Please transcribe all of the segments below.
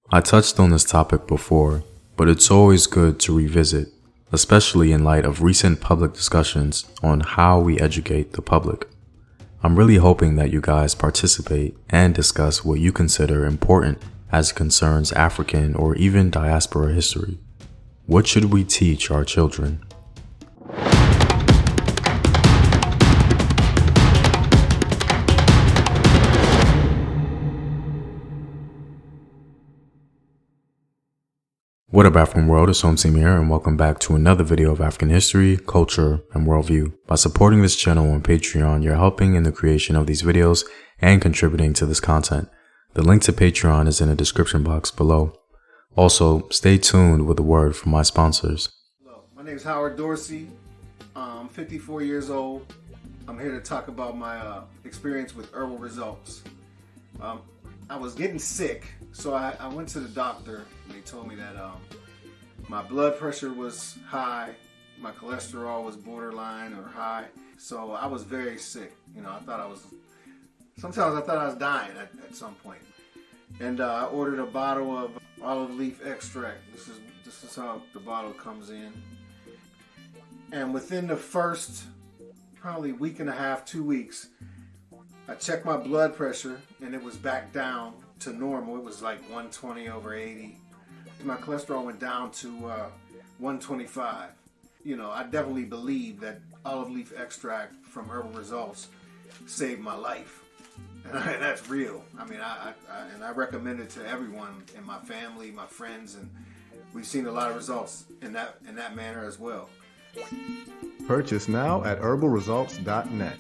I touched on this topic before, but it's always good to revisit, especially in light of recent public discussions on how we educate the public. I'm really hoping that you guys participate and discuss what you consider important as it concerns African or even diaspora history. What should we teach our children? What up, African world? It's Home Team here, and welcome back to another video of African history, culture, and worldview. By supporting this channel on Patreon, you're helping in the creation of these videos and contributing to this content. The link to Patreon is in the description box below. Also, stay tuned with a word from my sponsors. Hello, my name is Howard Dorsey. I'm 54 years old. I'm here to talk about my experience with Herbal results. I was getting sick, so I went to the doctor. And they told me that my blood pressure was high, my cholesterol was borderline or high, so I was very sick. You know, sometimes I thought I was dying at some point. And I ordered a bottle of olive leaf extract. This is how the bottle comes in. And within the first probably week and a half, 2 weeks, I checked my blood pressure and it was back down to normal. It was like 120/80. My cholesterol went down to 125. You know, I definitely believe that olive leaf extract from Herbal Results saved my life. And that's real. I mean, I recommend it to everyone in my family, my friends, and we've seen a lot of results in that manner as well. Purchase now at herbalresults.net.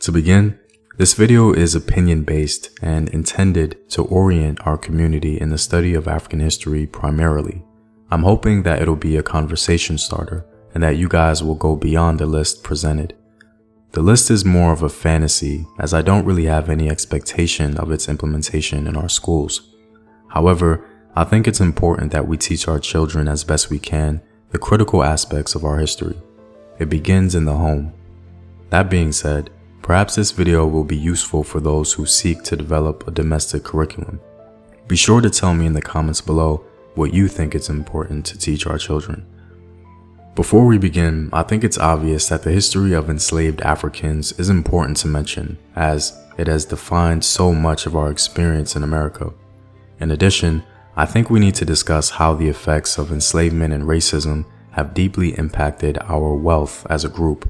To begin, this video is opinion-based and intended to orient our community in the study of African history primarily. I'm hoping that it'll be a conversation starter and that you guys will go beyond the list presented. The list is more of a fantasy, as I don't really have any expectation of its implementation in our schools. However, I think it's important that we teach our children as best we can the critical aspects of our history. It begins in the home. That being said, perhaps this video will be useful for those who seek to develop a domestic curriculum. Be sure to tell me in the comments below what you think it's important to teach our children. Before we begin, I think it's obvious that the history of enslaved Africans is important to mention, as it has defined so much of our experience in America. In addition, I think we need to discuss how the effects of enslavement and racism have deeply impacted our wealth as a group.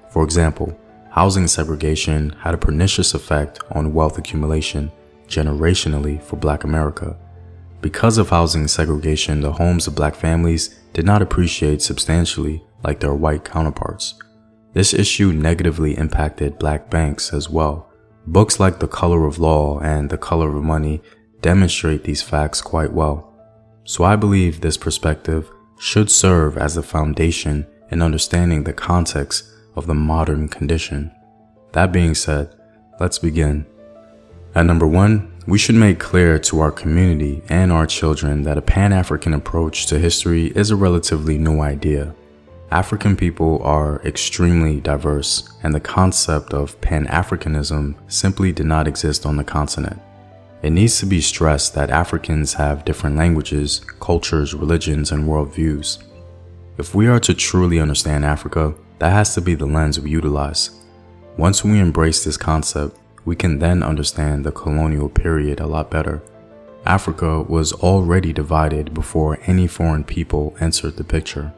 For example, housing segregation had a pernicious effect on wealth accumulation generationally for Black America. Because of housing segregation, the homes of Black families did not appreciate substantially like their white counterparts. This issue negatively impacted Black banks as well. Books like The Color of Law and The Color of Money demonstrate these facts quite well. So I believe this perspective should serve as the foundation in understanding the context of the modern condition. That being said, let's begin. At number 1, we should make clear to our community and our children that a Pan-African approach to history is a relatively new idea. African people are extremely diverse, and the concept of Pan-Africanism simply did not exist on the continent. It needs to be stressed that Africans have different languages, cultures, religions, and worldviews. If we are to truly understand Africa, that has to be the lens we utilize. Once we embrace this concept, we can then understand the colonial period a lot better. Africa was already divided before any foreign people entered the picture.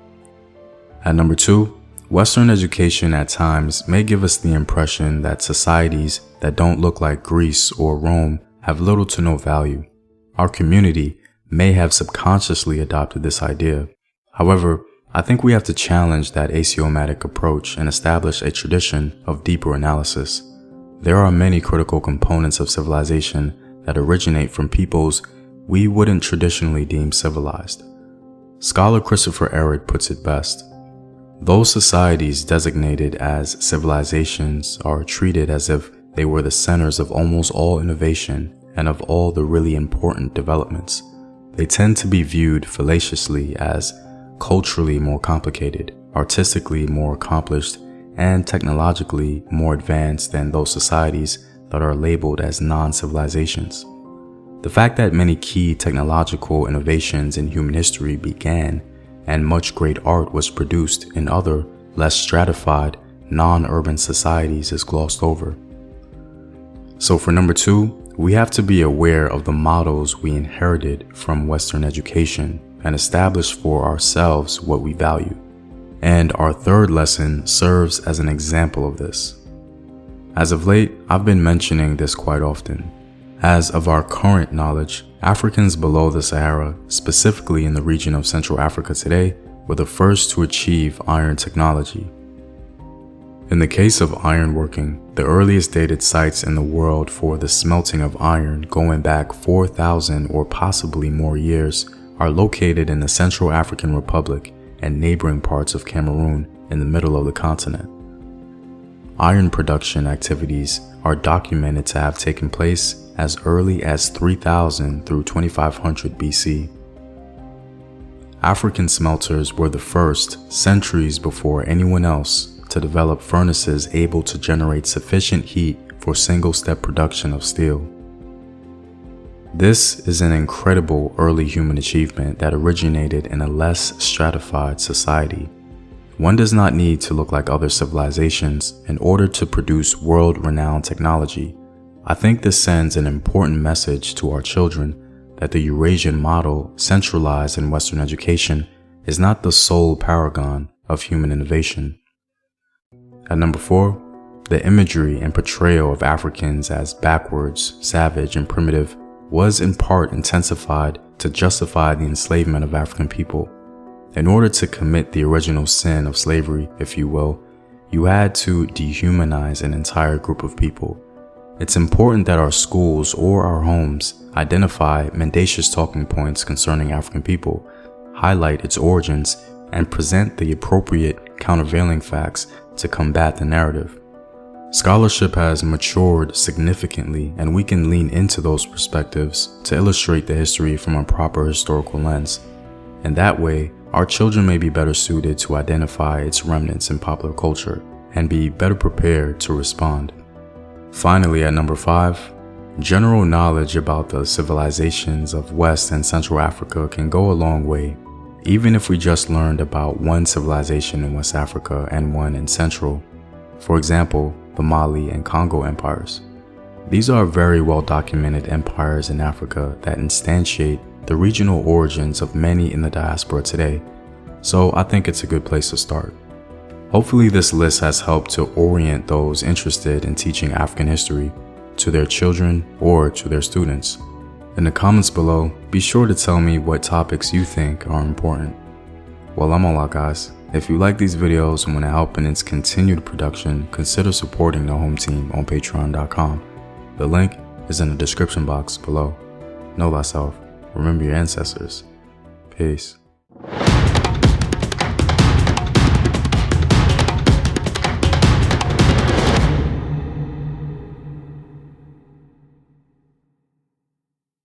At number 2, Western education at times may give us the impression that societies that don't look like Greece or Rome have little to no value. Our community may have subconsciously adopted this idea. However, I think we have to challenge that axiomatic approach and establish a tradition of deeper analysis. There are many critical components of civilization that originate from peoples we wouldn't traditionally deem civilized. Scholar Christopher Ehret puts it best. Those societies designated as civilizations are treated as if they were the centers of almost all innovation and of all the really important developments. They tend to be viewed fallaciously as culturally more complicated, artistically more accomplished, and technologically more advanced than those societies that are labeled as non-civilizations. The fact that many key technological innovations in human history began and much great art was produced in other, less stratified, non-urban societies is glossed over. So for number 2, we have to be aware of the models we inherited from Western education and establish for ourselves what we value. And our third lesson serves as an example of this. As of late, I've been mentioning this quite often. As of our current knowledge, Africans below the Sahara, specifically in the region of Central Africa today, were the first to achieve iron technology. In the case of ironworking, the earliest dated sites in the world for the smelting of iron going back 4,000 or possibly more years are located in the Central African Republic and neighboring parts of Cameroon in the middle of the continent. Iron production activities are documented to have taken place as early as 3000 through 2500 BC. African smelters were the first, centuries before anyone else, to develop furnaces able to generate sufficient heat for single-step production of steel. This is an incredible early human achievement that originated in a less stratified society. One does not need to look like other civilizations in order to produce world-renowned technology. I think this sends an important message to our children that the Eurasian model centralized in Western education is not the sole paragon of human innovation. At number 4, the imagery and portrayal of Africans as backwards, savage, and primitive was in part intensified to justify the enslavement of African people. In order to commit the original sin of slavery, if you will, you had to dehumanize an entire group of people. It's important that our schools or our homes identify mendacious talking points concerning African people, highlight its origins, and present the appropriate countervailing facts to combat the narrative. Scholarship has matured significantly, and we can lean into those perspectives to illustrate the history from a proper historical lens. In that way, our children may be better suited to identify its remnants in popular culture and be better prepared to respond. Finally, at number 5, general knowledge about the civilizations of West and Central Africa can go a long way, even if we just learned about one civilization in West Africa and one in Central. For example, the Mali and Congo empires. These are very well documented empires in Africa that instantiate the regional origins of many in the diaspora today, so I think it's a good place to start. Hopefully this list has helped to orient those interested in teaching African history to their children or to their students. In the comments below, be sure to tell me what topics you think are important. Well, I'm all out, guys. If you like these videos and want to help in its continued production, consider supporting the home team on patreon.com. The link is in the description box below. Know thyself. Remember your ancestors. Peace.